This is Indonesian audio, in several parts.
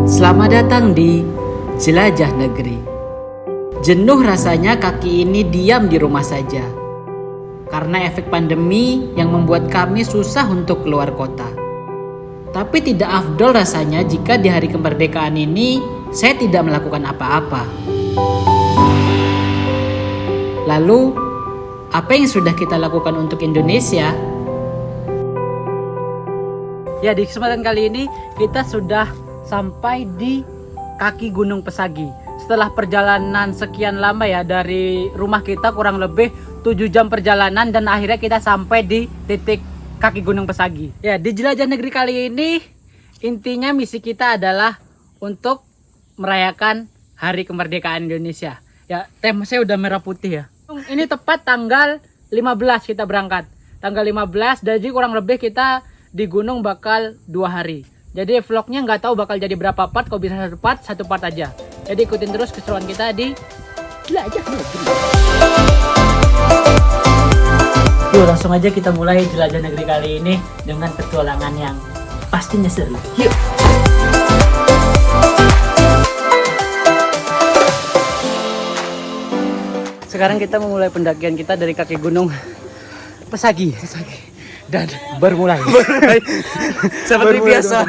Selamat datang di Jelajah Negeri. Jenuh rasanya kaki ini diam di rumah saja. Karena efek pandemi yang membuat kami susah untuk keluar kota. Tapi tidak afdol rasanya jika di hari kemerdekaan ini saya tidak melakukan apa-apa. Lalu, apa yang sudah kita lakukan untuk Indonesia? Ya, di kesempatan kali ini kita sudah sampai di kaki Gunung Pesagi. Setelah perjalanan sekian lama ya, dari rumah kita kurang lebih 7 jam perjalanan, dan akhirnya kita sampai di titik kaki Gunung Pesagi. Ya, di Jelajah Negeri kali ini intinya misi kita adalah untuk merayakan Hari Kemerdekaan Indonesia. Ya, tema saya udah merah putih ya. Ini tepat tanggal 15 kita berangkat. Tanggal 15, jadi kurang lebih kita di gunung bakal 2 hari. Jadi vlognya nggak tahu bakal jadi berapa part. Kalau bisa satu part aja. Jadi ikutin terus keseruan kita di Jelajah Negeri. Yuk langsung aja kita mulai Jelajah Negeri kali ini dengan petualangan yang pastinya seru. Yuk. Sekarang kita memulai pendakian kita dari kaki Gunung Pesagi. Dan bermulai. Seperti biasa.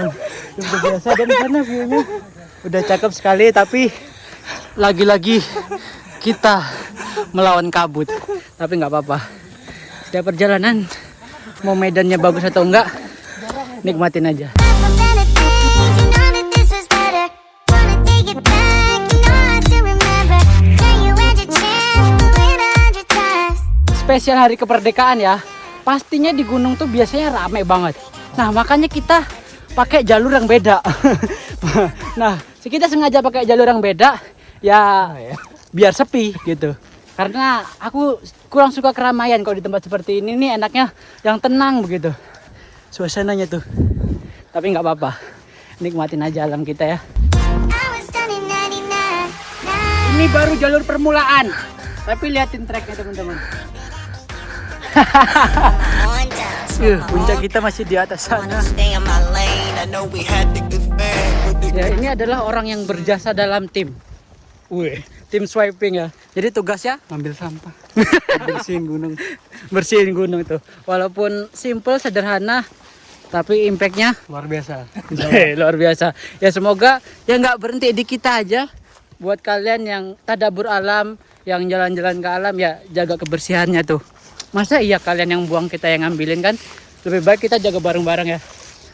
Dan karena view-nya udah cakep sekali, tapi lagi-lagi kita melawan kabut. Tapi nggak apa-apa. Setiap perjalanan, mau medannya bagus atau enggak, nikmatin aja. Spesial hari kemerdekaan ya. Pastinya di gunung tuh biasanya rame banget. Nah, makanya kita pakai jalur yang beda. Nah, kita sengaja pakai jalur yang beda ya, biar sepi gitu. Karena aku kurang suka keramaian kalau di tempat seperti ini nih, enaknya yang tenang begitu. Suasananya tuh. Tapi nggak apa-apa. Nikmatin aja alam kita ya. Ini baru jalur permulaan. Tapi liatin treknya teman-teman. Puncak kita masih di atas sana. Ya, ini adalah orang yang berjasa dalam tim. Tim swiping ya. Jadi tugasnya ngambil sampah, bersihin gunung itu. Walaupun simple, sederhana, tapi impactnya luar biasa. Luar biasa. Ya semoga ya nggak berhenti di kita aja. Buat kalian yang tadabur alam, yang jalan-jalan ke alam, ya jaga kebersihannya tuh. Masa iya kalian yang buang, kita yang ngambilin kan? Lebih baik kita jaga bareng-bareng ya,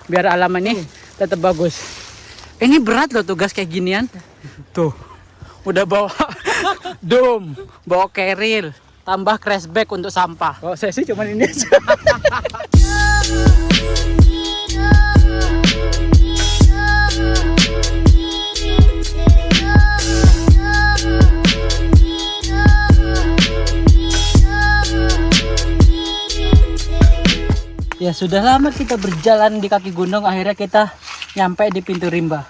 biar alam ini tetap bagus. Ini berat loh tugas kayak ginian. Tuh, udah bawa dom, bawa keril, tambah crash bag untuk sampah. Oh, saya sih cuman ini aja. Ya, sudah lama kita berjalan di kaki gunung, akhirnya kita nyampe di pintu rimba.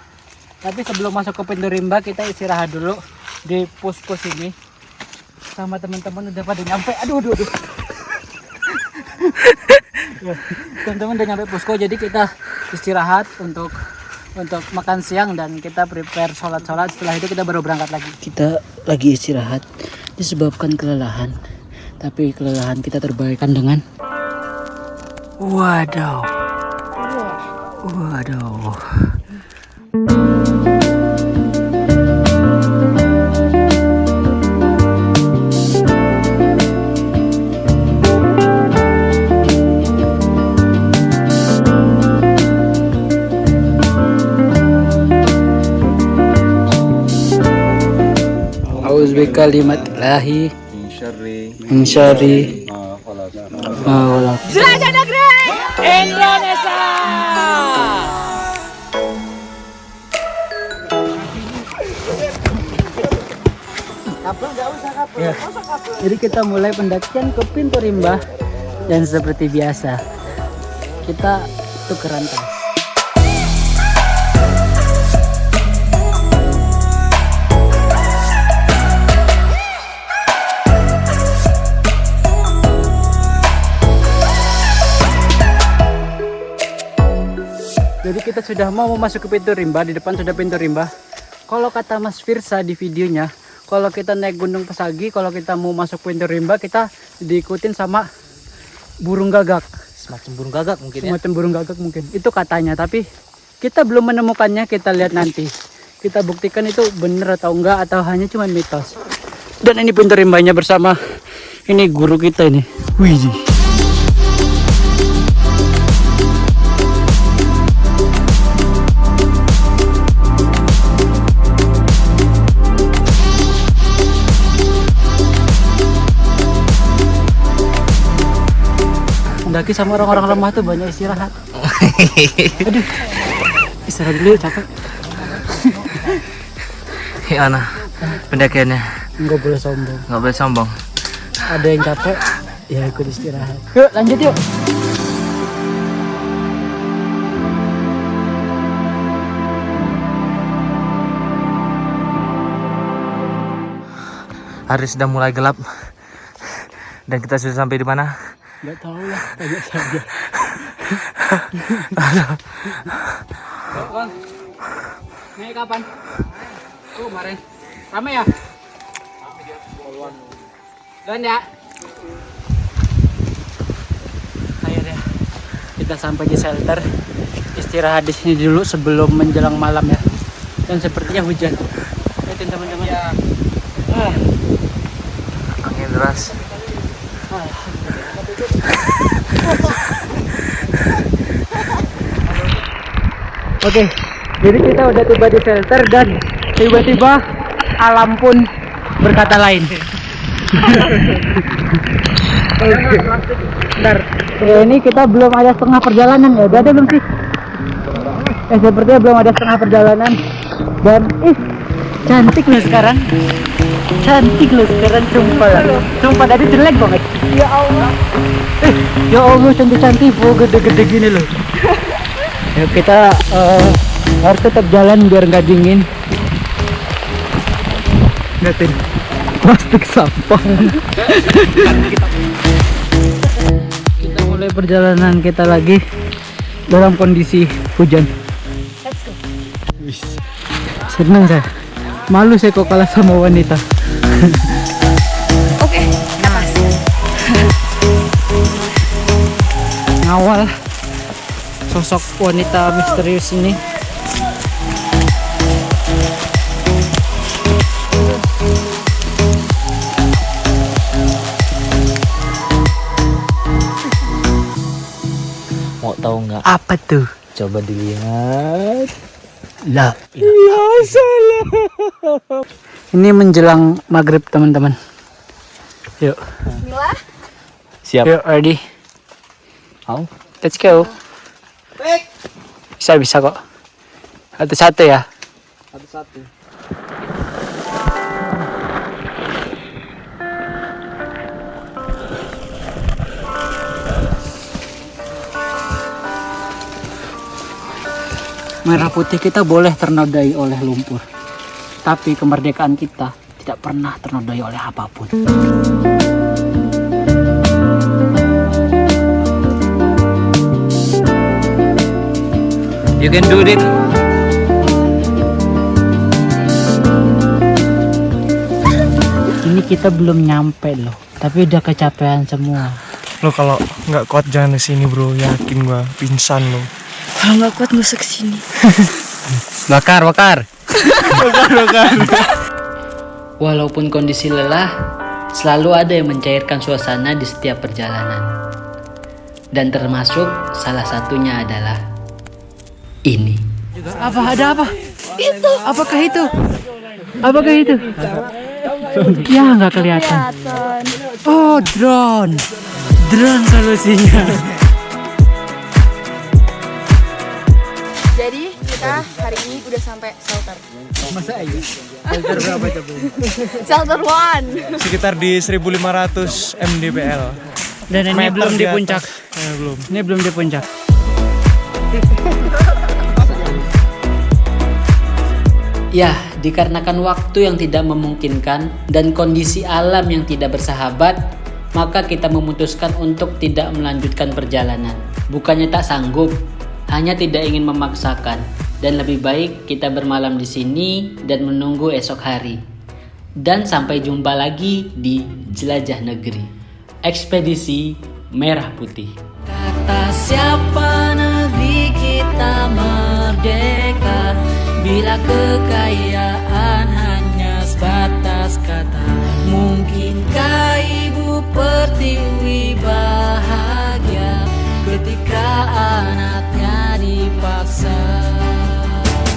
Tapi sebelum masuk ke pintu rimba, kita istirahat dulu di pos-pos ini. Sama teman-teman udah pada nyampe. Aduh. Teman-teman udah nyampe posko, jadi kita istirahat untuk makan siang, dan kita prepare sholat-sholat. Setelah itu kita baru berangkat lagi. Kita lagi istirahat disebabkan kelelahan. Tapi kelelahan kita terbayarkan dengan Waduh. Auzubika limatillahi min syarri Jelajah Negeri Indonesia. Ya, jadi kita mulai pendakian ke pintu rimba, dan seperti biasa kita tukeran tas. Jadi kita sudah mau memasuki pintu rimba. Di depan sudah pintu rimba. Kalau kata Mas Firsa di videonya, kalau kita naik Gunung Pesagi, kalau kita mau masuk pintu rimba, kita diikutin sama burung gagak. Semacam burung gagak mungkin ya. Semacam burung gagak mungkin. Itu katanya, tapi kita belum menemukannya. Kita lihat nanti. Kita buktikan itu benar atau enggak, atau hanya cuma mitos. Dan ini pintu rimbanya bersama ini guru kita ini. Wih. Mendaki sama orang-orang lemah tuh banyak istirahat. Aduh, istirahat dulu capek. Gimana pendakiannya? Nggak boleh sombong. Nggak boleh sombong. Ada yang capek, ya ikut istirahat. Yuk lanjut yuk. Hari sudah mulai gelap dan kita sudah sampai di mana? Nggak tahu lah, tanya saja. Bang, naik kapan? Kemarin. Ramai ya? Dan ya. Akhirnya kita sampai di shelter. Istirahat di sini dulu sebelum menjelang malam ya. Dan sepertinya hujan. Lihatin teman-teman. Ya. Angin deras. Oke, jadi kita udah tiba di shelter dan tiba-tiba alam pun berkata lain. Oke. Bentar. Ya, ini kita belum ada setengah perjalanan ya. Udah ada belum sih? Sepertinya belum ada setengah perjalanan. Dan cantik loh sekarang. Cantik loh sekarang, sumpah lah. Sumpah tadi jelek banget. Ya Allah. Ya Allah, cantik-cantik, gede-gede gini loh. Ya, kita harus tetap jalan biar nggak dingin. Lihatin plastik sampah. Kita mulai perjalanan kita lagi dalam kondisi hujan. Let's go. Senang saya. Malu saya kok kalah sama wanita. Oke, napas. Ngawal sosok wanita misterius ini. Mau tahu nggak? Apa tuh? Coba dilihat. Lah, ya salah. Ini menjelang maghrib teman-teman. Yuk. Bismillah. Siap. Yuk, ready. Mau? Let's go. Bisa kok. Satu-satu ya. Satu-satu. Merah putih kita boleh ternodai oleh lumpur, tapi kemerdekaan kita tidak pernah ternodai oleh apapun. You can do it. Ini kita belum nyampe loh, tapi udah kecapean semua. Lo kalau nggak kuat jangan kesini bro, yakin gua pingsan lo. Kalau nggak kuat nggak usah kesini. Bakar. Walaupun kondisi lelah, selalu ada yang mencairkan suasana di setiap perjalanan. Dan termasuk salah satunya adalah ini. Apa? Ada apa? Itu. Apakah itu? Apakah itu? Ya nggak kelihatan. Oh, drone. Drone solusinya. Jadi kita hari ini udah sampai shelter. Masa iya? Shelter berapa coba? Shelter 1. Sekitar di 1500 mdpl. Dan ini belum di puncak. Belum. Ini belum di puncak. Ya, dikarenakan waktu yang tidak memungkinkan dan kondisi alam yang tidak bersahabat, maka kita memutuskan untuk tidak melanjutkan perjalanan. Bukannya tak sanggup, hanya tidak ingin memaksakan, dan lebih baik kita bermalam di sini dan menunggu esok hari. Dan sampai jumpa lagi di Jelajah Negeri, ekspedisi Merah Putih. Kata siapa negeri kita merdeka, bila kekayaan hanya sebatas kata. Mungkinkah Ibu Pertiwi bahagia ketika anaknya dipaksa?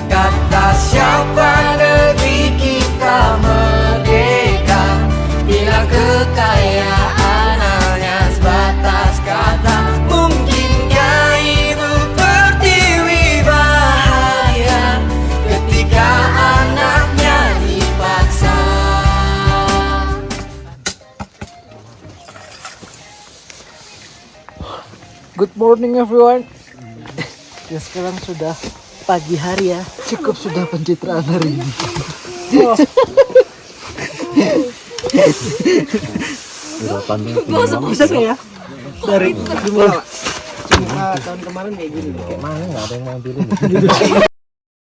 Kata siapa negeri kita merdeka, bila kekayaan hanya sebatas kata. Mungkinkah Ibu Pertiwi bahagia ketika anaknya dipaksa? Good morning everyone. Ya sekarang sudah pagi hari ya. Cukup sudah pencitraan hari ini. Bisa nggak ya? Dari gimana? Cuma tahun kemarin kayak gini. Kayak mana nggak ada yang ngambilin.